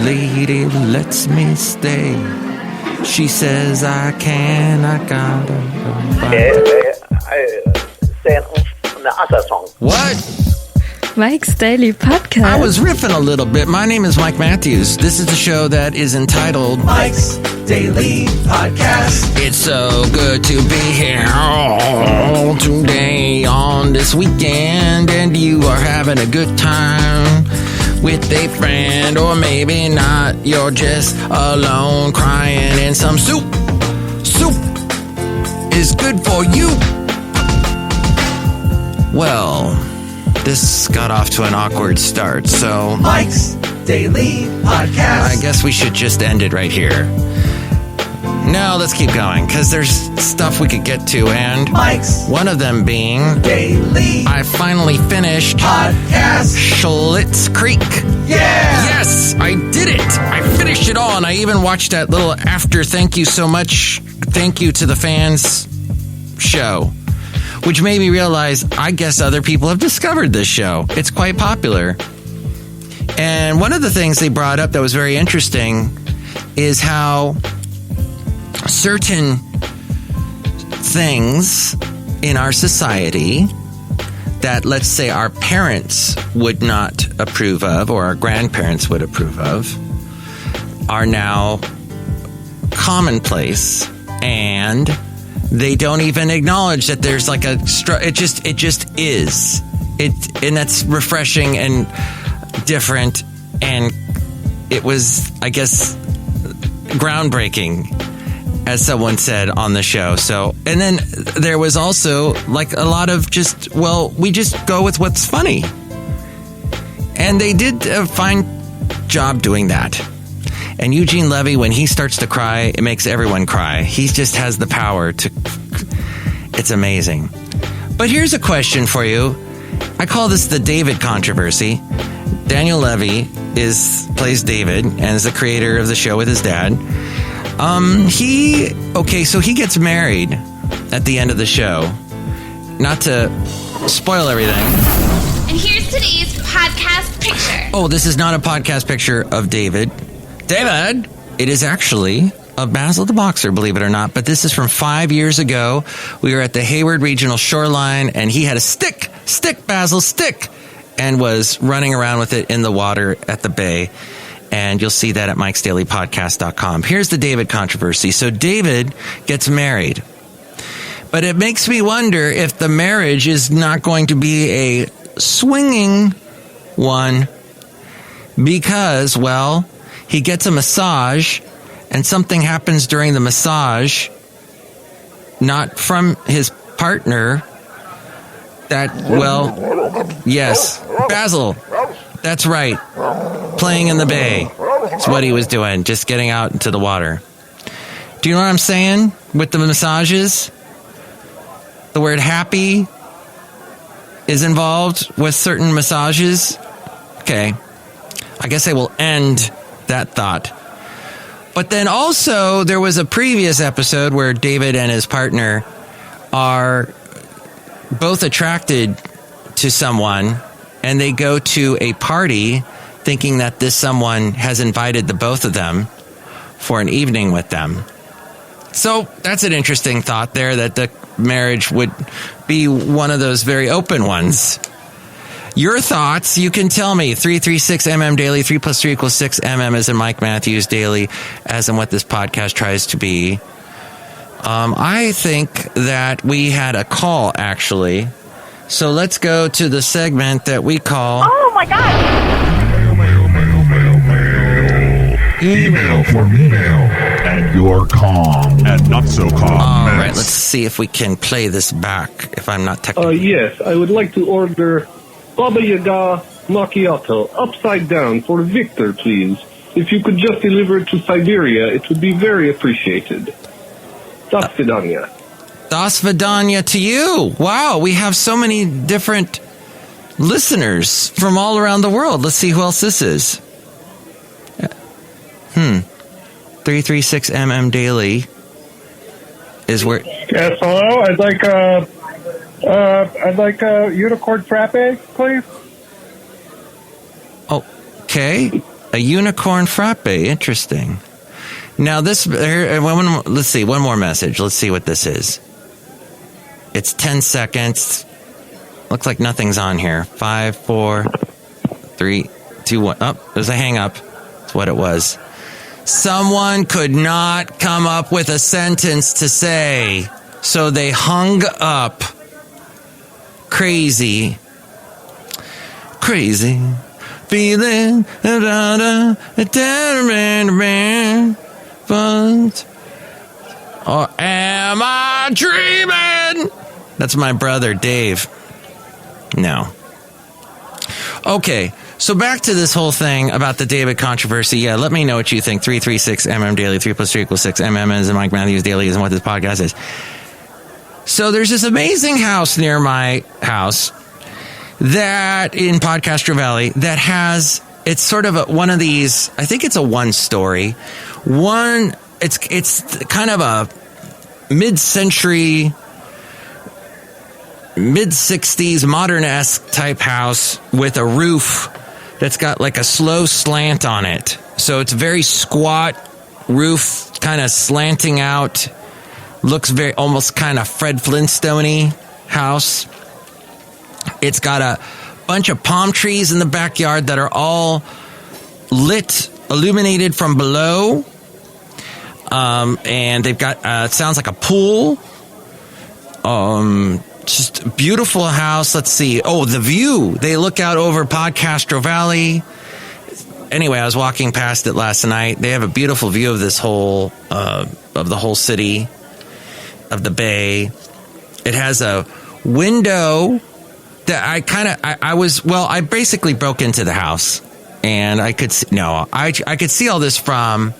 lady lets me stay. She says I can, I gotta. Say another song. What? Mike's Daily Podcast. I was riffing a little bit. My name is Mike Matthews. This is the show that is entitled Mike's Daily Podcast. It's so good to be here today on this weekend, and you are having a good time with a friend, or maybe not. You're just alone crying in some soup. Soup is good for you. Well, this got off to an awkward start, so Mike's Daily Podcast. I guess we should just end it right here. No, let's keep going, because there's stuff we could get to, and Mike's one of them being Daily I finally finished Podcast. Schlitz Creek. Yeah! Yes, I did it. I finished it all, and I even watched that little after thank you so much, thank you to the fans show, which made me realize I guess other people have discovered this show. It's quite popular. And one of the things they brought up that was very interesting is how certain things in our society that, let's say, our parents would not approve of, or our grandparents would approve of, are now commonplace, and they don't even acknowledge that there's like a it just is and that's refreshing and different, and it was, I guess, groundbreaking, as someone said on the show. So, and then there was also like a lot of just, well, we just go with what's funny, and they did a fine job doing that. And Eugene Levy, when he starts to cry, it makes everyone cry. He just has the power to... It's amazing. But here's a question for you. I call this the David controversy. Daniel Levy plays David and is the creator of the show with his dad. So he gets married at the end of the show. Not to spoil everything. And here's today's podcast picture. Oh, this is not a podcast picture of David. David! It is actually a Basil the Boxer, believe it or not, but this is from 5 years ago. We were at the Hayward Regional Shoreline, and he had a stick, Basil, stick, and was running around with it in the water at the bay. And you'll see that at MikesDailyPodcast.com. Here's the David controversy. So David gets married, but it makes me wonder if the marriage is not going to be a swinging one, because, well, he gets a massage, and something happens during the massage, not from his partner, that, well, yes, Basil, that's right, playing in the bay. That's what he was doing, just getting out into the water. Do you know what I'm saying with the massages? The word happy is involved with certain massages. Okay, I guess I will end that thought. But then also there was a previous episode where David and his partner are both attracted to someone, and they go to a party thinking that this someone has invited the both of them for an evening with them. So that's an interesting thought there, that the marriage would be one of those very open ones. Your thoughts, you can tell me. 336MM Daily, 3 plus 3 equals 6. MM as in Mike Matthews Daily, as in what this podcast tries to be. I think that we had a call, actually. So let's go to the segment that we call... Oh, my God. Email for me now. And your calm and not so calm. All right, let's see if we can play this back, if I'm not technically... Yes, I would like to order Baba Yaga Macchiato, upside down, for Victor, please. If you could just deliver it to Siberia, it would be very appreciated. Das Vidanya. Das Vidanya to you. Wow, we have so many different listeners from all around the world. Let's see who else this is. 336MM Daily is where... Yes, hello, I'd like a unicorn frappe, please. Okay. A unicorn frappe. Interesting. Now let's see, one more message. Let's see what this is. It's 10 seconds. Looks like nothing's on here. 5, 4, 3, 2, 1. Oh, there's a hang up. That's what it was. Someone could not come up with a sentence to say, so they hung up. Crazy. Feeling or am I dreaming? That's my brother, Dave. No. Okay, so back to this whole thing about the David controversy. Yeah, let me know what you think. 336MM Daily, 3 plus 3 equals 6. MM is Mike Matthews Daily is what this podcast is. So there's this amazing house near my house that in Podcastro Valley that has, it's sort of one of these, I think it's a one-story. It's kind of a mid-century, mid-60s, modern-esque type house with a roof that's got like a slow slant on it. So it's very squat roof, kind of slanting out. Looks very, almost kind of Fred Flintstone-y house. It's got a bunch of palm trees in the backyard that are all lit, illuminated from below. And they've got, it sounds like a pool. Just a beautiful house. Let's see. Oh, the view. They look out over Podcastro Valley. Anyway, I was walking past it last night. They have a beautiful view of this whole, of the whole city, of the bay. It has a window that I basically broke into the house and I could see all this from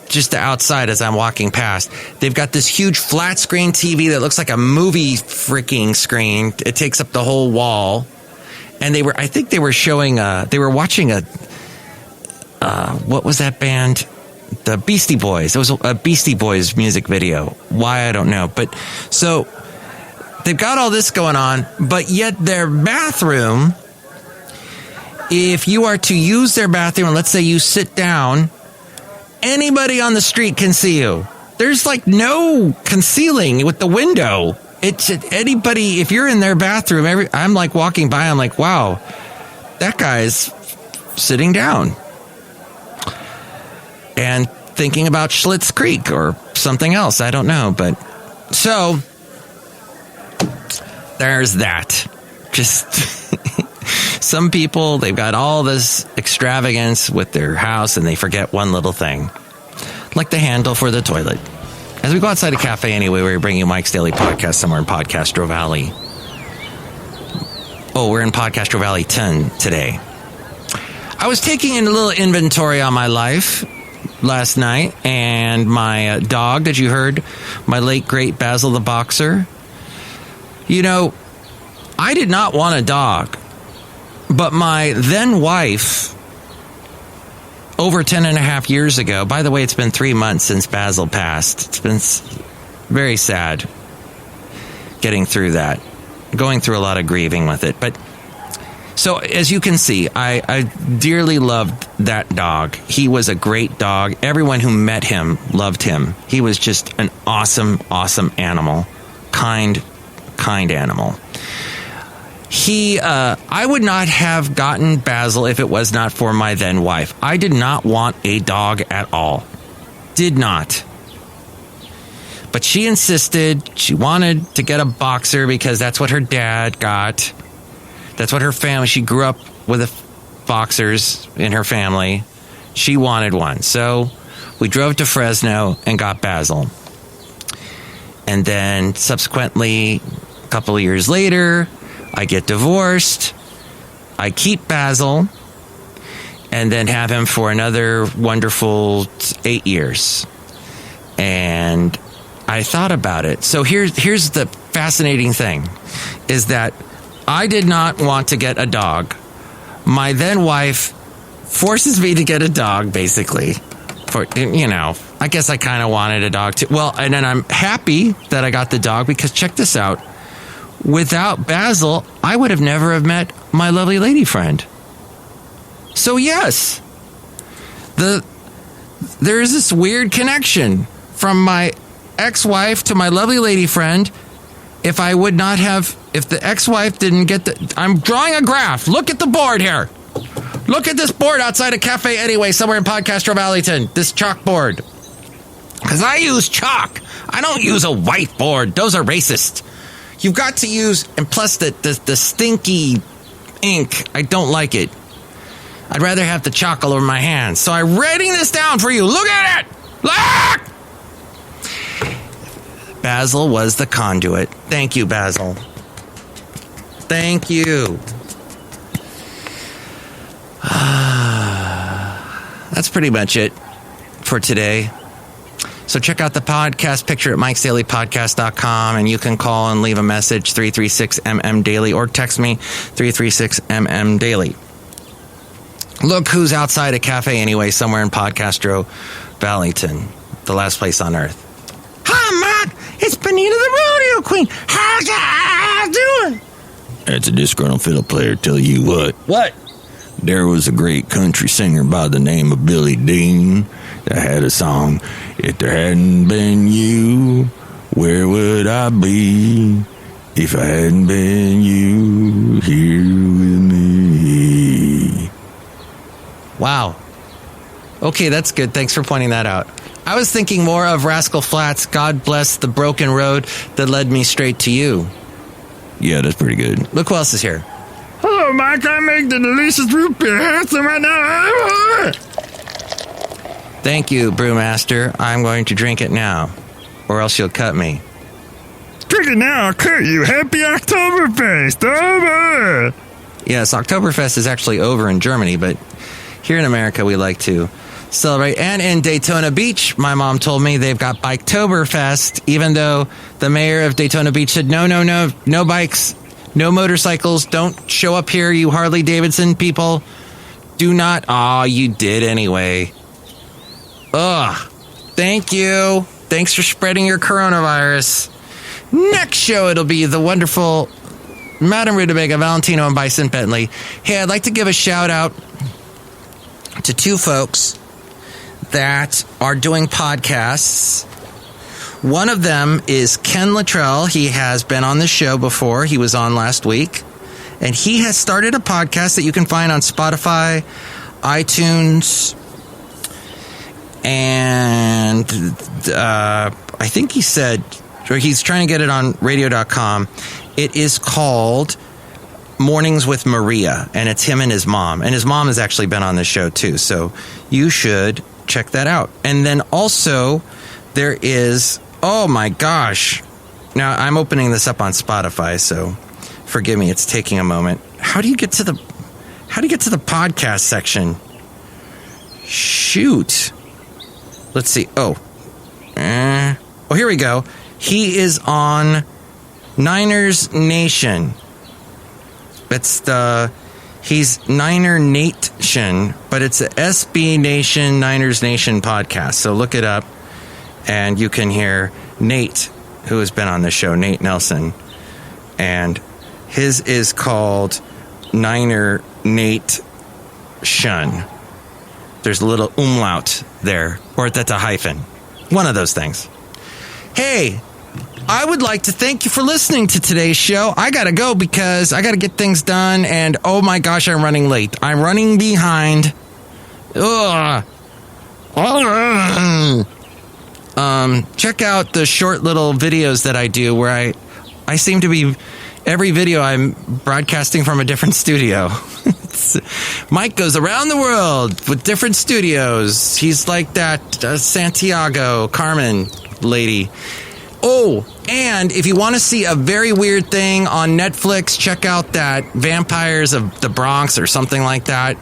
just the outside as I'm walking past. They've got this huge flat screen TV that looks like a movie freaking screen. It takes up the whole wall. And they were watching what was that band? The Beastie Boys. It was a Beastie Boys music video. Why, I don't know. But so they've got all this going on, but yet their bathroom, if you are to use their bathroom, and let's say you sit down, anybody on the street can see you. There's like no concealing with the window. It's anybody, if you're in their bathroom, I'm like walking by, I'm like, wow, that guy's sitting down and thinking about Schlitz Creek or something else. I don't know. But so there's that. Just some people, they've got all this extravagance with their house and they forget one little thing, like the handle for the toilet. As we go outside a cafe anyway, we're bringing you Mike's Daily Podcast somewhere in Podcastro Valley. Oh, we're in Podcastro Valley 10 today. I was taking a little inventory on my life last night, and my dog that you heard, my late great Basil the Boxer. You know, I did not want a dog, but my then wife, over 10 and a half years ago, by the way, it's been 3 months since Basil passed. It's been very sad getting through that, going through a lot of grieving with it. But so as you can see, I dearly loved that dog. He was a great dog. Everyone who met him loved him. He was just an awesome, awesome animal. Kind animal. I would not have gotten Basil if it was not for my then wife. I did not want a dog at all. Did not. But she insisted. She wanted to get a boxer because that's what her dad got. That's what her family, she grew up with boxers in her family. She wanted one. So we drove to Fresno and got Basil. And then subsequently, a couple of years later, I get divorced. I keep Basil and then have him for another wonderful 8 years. And I thought about it. So here's the fascinating thing is that I did not want to get a dog. My then wife forces me to get a dog, basically. I guess I kind of wanted a dog too. Well, and then I'm happy that I got the dog because check this out. Without Basil, I would have never have met my lovely lady friend. So yes, there is this weird connection from my ex-wife to my lovely lady friend. If the ex-wife didn't get I'm drawing a graph. Look at the board here. Look at this board outside a cafe anyway, somewhere in Podcastro Valentino. This chalkboard. Because I use chalk. I don't use a whiteboard. Those are racist. You've got to use, and plus the stinky ink. I don't like it. I'd rather have the chalk all over my hands. So I'm writing this down for you. Look at it. Look! Basil was the conduit. Thank you, Basil. Thank you. That's pretty much it for today. So check out the podcast picture at MikesDailyPodcast.com, and you can call and leave a message 336-MM-DAILY or text me 336-MM-DAILY. Look who's outside a cafe anyway, somewhere in Podcastro Valentino, the last place on earth. Hi, Matt. It's Benita the Rodeo Queen. How's you doing? That's a disgruntled fiddle player. Tell you what. What? There was a great country singer by the name of Billy Dean that had a song, If There Hadn't Been You, Where Would I Be? If I hadn't been you here with me. Wow. Okay, that's good. Thanks for pointing that out. I was thinking more of Rascal Flatts' God Bless the Broken Road That Led Me Straight to You. Yeah, that's pretty good. Look who else is here. Hello, Mike. I make the delicious root beer handsome right now. Thank you, Brewmaster. I'm going to drink it now, or else you'll cut me. Drink it now, I'll cut you. Happy Oktoberfest. Over. Yes, Oktoberfest is actually over in Germany, but here in America we like to celebrate. And in Daytona Beach, my mom told me they've got Biketoberfest, even though the mayor of Daytona Beach said, no bikes, no motorcycles, don't show up here, you Harley Davidson people. Do not. Aw, you did anyway. Ugh. Thank you. Thanks for spreading your coronavirus. Next show, it'll be the wonderful Madame Rootabega, Valentino, and Bison Bentley. Hey, I'd like to give a shout out to two folks that are doing podcasts. One of them is Ken Luttrell. He has been on the show before. He was on last week. And he has started a podcast that you can find on Spotify, iTunes, and I think he said, or he's trying to get it on radio.com. It is called Mornings with Maria, and it's him and his mom. And his mom has actually been on the show too, so you should check that out. And then also there is, oh my gosh, now I'm opening this up on Spotify, so forgive me, it's taking a moment. How do you get to the podcast section? Shoot. Let's see. Oh, here we go. He is on Niners Nation. He's Niner Nation, but it's a SB Nation, Niners Nation podcast. So look it up, and you can hear Nate, who has been on the show, Nate Nelson. And his is called Niner Nate Shun. There's a little umlaut there, or that's a hyphen. One of those things. Hey, I would like to thank you for listening to today's show. I gotta go because I gotta get things done, and oh my gosh, I'm running late. I'm running behind. Ugh. Check out the short little videos that I do where I seem to be, every video I'm broadcasting from a different studio. Mike goes around the world with different studios. He's like that Santiago Carmen lady. Oh, and if you want to see a very weird thing on Netflix, check out that Vampires of the Bronx or something like that.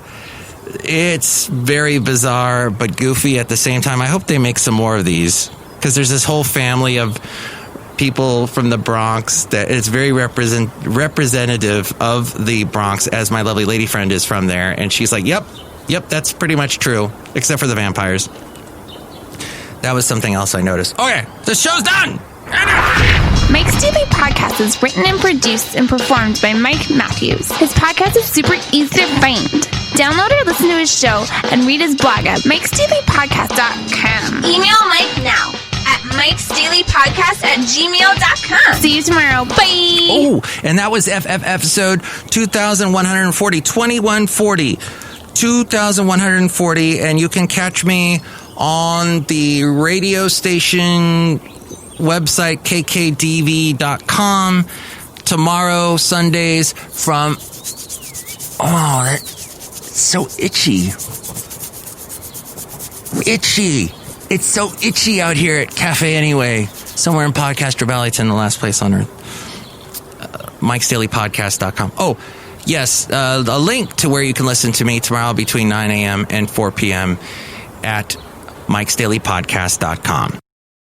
It's very bizarre but goofy at the same time. I hope they make some more of these, because there's this whole family of people from the Bronx that it's very representative of the Bronx, as my lovely lady friend is from there, and she's like, yep, that's pretty much true, except for the vampires. That was something else I noticed. Okay, the show's done! Mike's Daily Podcast is written and produced and performed by Mike Matthews. His podcast is super easy to find. Download or listen to his show and read his blog at MikesDailyPodcast.com. Email Mike now at MikesDailyPodcast@gmail.com. See you tomorrow. Bye. Oh, and that was FF episode 2140, 2140, 2140, and you can catch me on the radio station website, kkdv.com, tomorrow, Sundays, from... Oh, that's so itchy. Itchy. It's so itchy out here at Cafe Anyway, somewhere in Podcaster Valleyton, the last place on earth. MikesDailyPodcast.com. Oh, yes, a link to where you can listen to me tomorrow between 9 a.m. and 4 p.m. at MikesDailyPodcast.com.